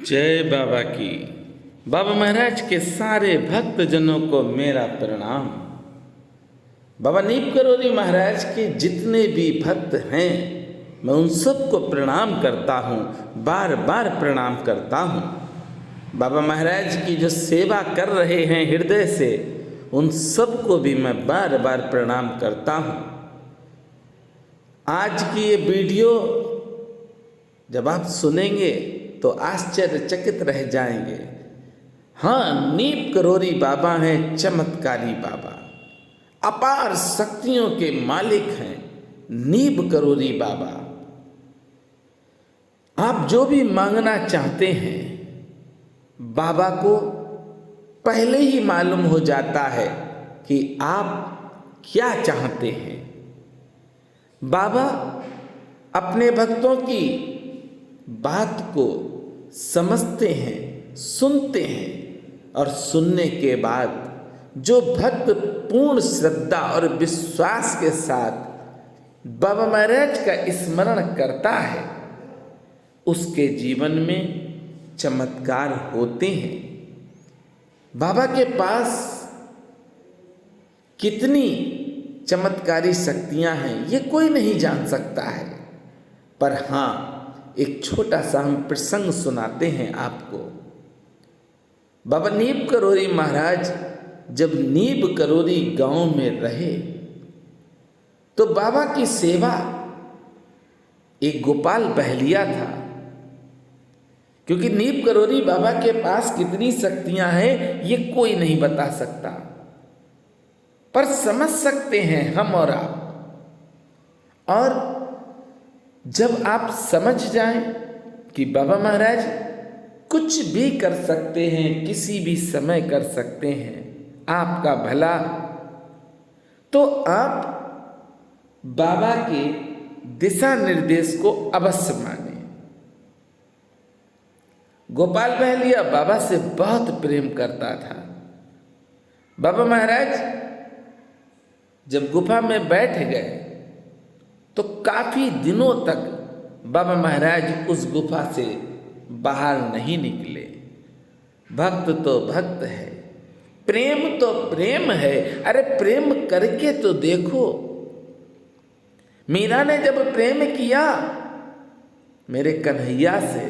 जय बाबा की। बाबा महाराज के सारे भक्तजनों को मेरा प्रणाम। बाबा नीम करोली महाराज के जितने भी भक्त हैं मैं उन सबको प्रणाम करता हूँ, बार बार प्रणाम करता हूँ। बाबा महाराज की जो सेवा कर रहे हैं हृदय से, उन सबको भी मैं बार बार प्रणाम करता हूँ। आज की ये वीडियो जब आप सुनेंगे तो आश्चर्यचकित रह जाएंगे। हाँ, नीम करोली बाबा हैं चमत्कारी बाबा, अपार शक्तियों के मालिक हैं नीम करोली बाबा। आप जो भी मांगना चाहते हैं बाबा को पहले ही मालूम हो जाता है कि आप क्या चाहते हैं। बाबा अपने भक्तों की बात को समझते हैं, सुनते हैं, और सुनने के बाद जो भक्त पूर्ण श्रद्धा और विश्वास के साथ बाबा महाराज का स्मरण करता है, उसके जीवन में चमत्कार होते हैं। बाबा के पास कितनी चमत्कारी शक्तियां हैं ये कोई नहीं जान सकता है, पर हाँ, एक छोटा सा हम प्रसंग सुनाते हैं आपको। बाबा नीम करोली महाराज जब नीम करोली गांव में रहे तो बाबा की सेवा एक गोपाल बहलिया था। क्योंकि नीम करोली बाबा के पास कितनी शक्तियां हैं ये कोई नहीं बता सकता, पर समझ सकते हैं हम और आप। और जब आप समझ जाएं कि बाबा महाराज कुछ भी कर सकते हैं, किसी भी समय कर सकते हैं आपका भला, तो आप बाबा के दिशा निर्देश को अवश्य माने। गोपाल बहलिया बाबा से बहुत प्रेम करता था। बाबा महाराज जब गुफा में बैठ गए तो काफी दिनों तक बाबा महाराज उस गुफा से बाहर नहीं निकले। भक्त तो भक्त है, प्रेम तो प्रेम है, अरे प्रेम करके तो देखो। मीरा ने जब प्रेम किया मेरे कन्हैया से,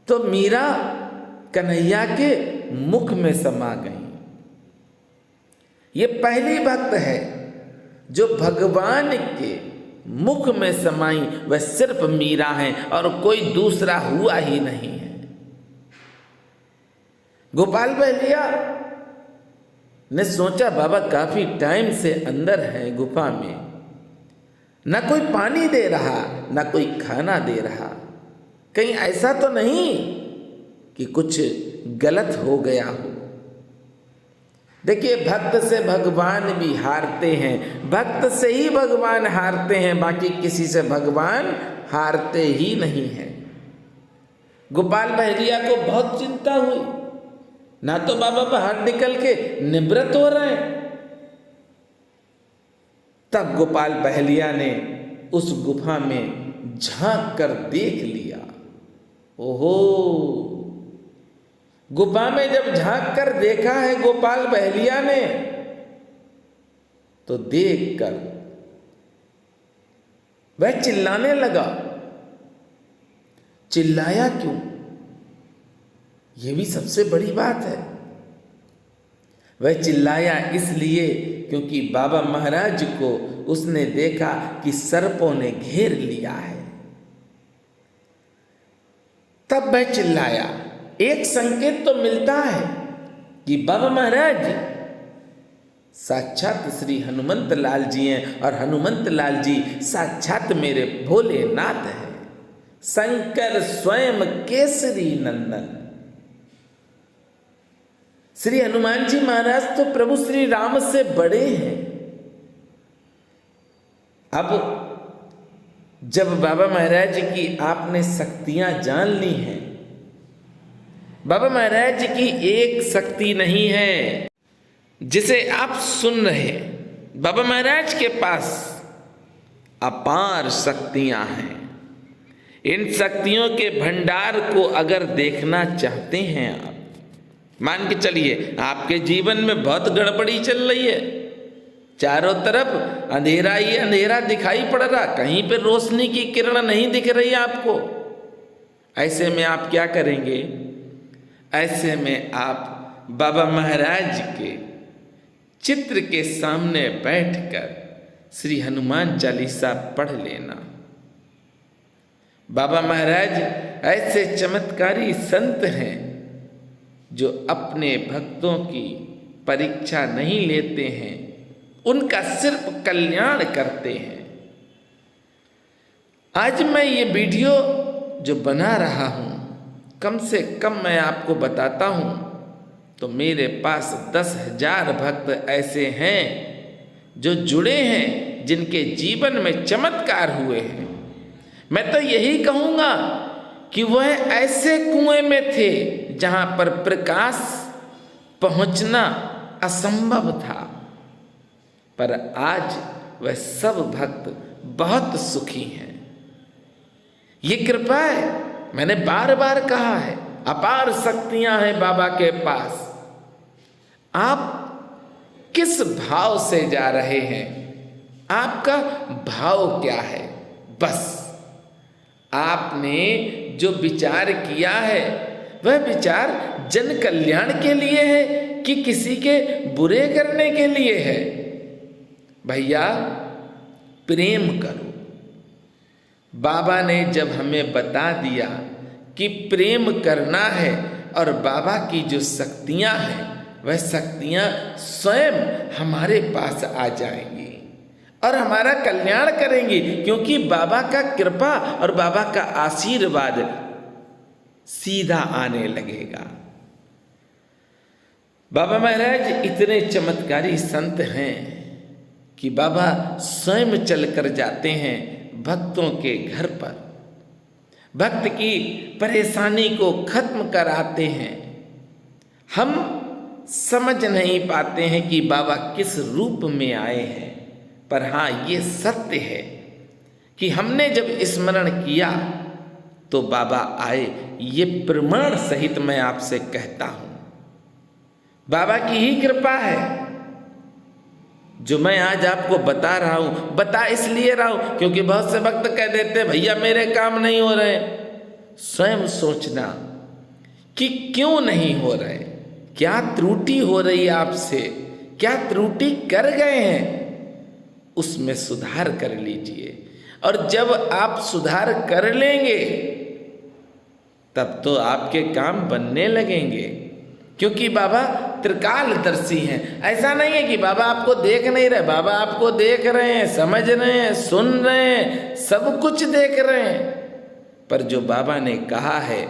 तो मीरा कन्हैया के मुख में समा गई। ये पहली भक्त है जो भगवान के मुख में समाई, वह सिर्फ मीरा है और कोई दूसरा हुआ ही नहीं है। गोपाल बहलिया ने सोचा बाबा काफी टाइम से अंदर है गुफा में, ना कोई पानी दे रहा, ना कोई खाना दे रहा, कहीं ऐसा तो नहीं कि कुछ गलत हो गया हो। देखिए, भक्त से भगवान भी हारते हैं, भक्त से ही भगवान हारते हैं, बाकी किसी से भगवान हारते ही नहीं हैं। गोपाल बहलिया को बहुत चिंता हुई, ना तो बाबा बाहर निकल के निवृत्त हो रहे हैं। तब गोपाल बहलिया ने उस गुफा में झांक कर देख लिया। ओहो, गुफा में जब झांक कर देखा है गोपाल बहलिया ने, तो देखकर वह चिल्लाने लगा। चिल्लाया क्यों, यह भी सबसे बड़ी बात है। वह चिल्लाया इसलिए क्योंकि बाबा महाराज को उसने देखा कि सर्पों ने घेर लिया है। तब वह चिल्लाया। एक संकेत तो मिलता है कि बाबा महाराज साक्षात श्री हनुमंत लाल जी हैं, और हनुमंत लाल जी साक्षात मेरे भोलेनाथ हैं, शंकर स्वयं केसरी नंदन। श्री हनुमान जी महाराज तो प्रभु श्री राम से बड़े हैं। अब जब बाबा महाराज की आपने शक्तियां जान ली हैं, बाबा महाराज की एक शक्ति नहीं है जिसे आप सुन रहे हैं, बाबा महाराज के पास अपार शक्तियां हैं। इन शक्तियों के भंडार को अगर देखना चाहते हैं आप, मान के चलिए आपके जीवन में बहुत गड़बड़ी चल रही है, चारों तरफ अंधेरा ही अंधेरा दिखाई पड़ रहा, कहीं पे रोशनी की किरण नहीं दिख रही आपको। ऐसे में आप क्या करेंगे? ऐसे में आप बाबा महाराज के चित्र के सामने बैठकर श्री हनुमान चालीसा पढ़ लेना। बाबा महाराज ऐसे चमत्कारी संत हैं जो अपने भक्तों की परीक्षा नहीं लेते हैं, उनका सिर्फ कल्याण करते हैं। आज मैं ये वीडियो जो बना रहा हूँ, कम से कम मैं आपको बताता हूँ तो मेरे पास 10,000 भक्त ऐसे हैं जो जुड़े हैं, जिनके जीवन में चमत्कार हुए हैं। मैं तो यही कहूँगा कि वह ऐसे कुएं में थे जहाँ पर प्रकाश पहुँचना असंभव था, पर आज वह सब भक्त बहुत सुखी हैं। ये कृपा है, मैंने बार बार कहा है, अपार शक्तियां हैं बाबा के पास। आप किस भाव से जा रहे हैं? आपका भाव क्या है? बस आपने जो विचार किया है वह विचार जन कल्याण के लिए है कि किसी के बुरे करने के लिए है? भैया प्रेम करो। बाबा ने जब हमें बता दिया कि प्रेम करना है, और बाबा की जो शक्तियां हैं वह शक्तियां स्वयं हमारे पास आ जाएंगी और हमारा कल्याण करेंगी, क्योंकि बाबा का कृपा और बाबा का आशीर्वाद सीधा आने लगेगा। बाबा महाराज इतने चमत्कारी संत हैं कि बाबा स्वयं चलकर जाते हैं भक्तों के घर पर, भक्त की परेशानी को खत्म कराते हैं। हम समझ नहीं पाते हैं कि बाबा किस रूप में आए हैं, पर हाँ ये सत्य है कि हमने जब स्मरण किया तो बाबा आए। ये प्रमाण सहित मैं आपसे कहता हूँ, बाबा की ही कृपा है जो मैं आज आपको बता रहा हूँ। बता इसलिए रहा हूँ क्योंकि बहुत से भक्त कह देते भैया मेरे काम नहीं हो रहे। स्वयं सोचना कि क्यों नहीं हो रहे, क्या त्रुटि हो रही है आपसे, क्या त्रुटि कर गए हैं, उसमें सुधार कर लीजिए। और जब आप सुधार कर लेंगे तब तो आपके काम बनने लगेंगे, क्योंकि बाबा त्रिकालदर्शी हैं। ऐसा नहीं है कि बाबा आपको देख नहीं रहे, बाबा आपको देख रहे हैं, समझ रहे हैं, सुन रहे हैं, सब कुछ देख रहे हैं, पर जो बाबा ने कहा है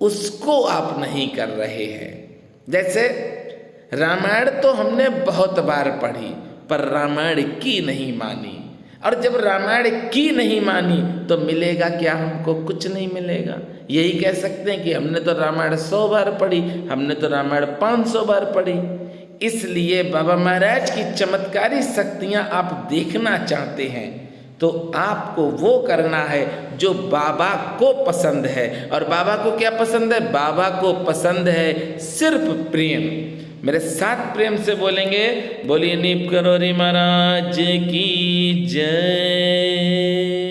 उसको आप नहीं कर रहे हैं। जैसे रामायण तो हमने बहुत बार पढ़ी, पर रामायण की नहीं मानी, और जब रामायण की नहीं मानी तो मिलेगा क्या? हमको कुछ नहीं मिलेगा। यही कह सकते हैं कि हमने तो रामायण 100 बार पढ़ी, हमने तो रामायण 500 बार पढ़ी। इसलिए बाबा महाराज की चमत्कारी शक्तियाँ आप देखना चाहते हैं तो आपको वो करना है जो बाबा को पसंद है। और बाबा को क्या पसंद है? बाबा को पसंद है सिर्फ प्रेम। मेरे साथ प्रेम से बोलेंगे, बोलिए नीप करोरी महाराज की जय।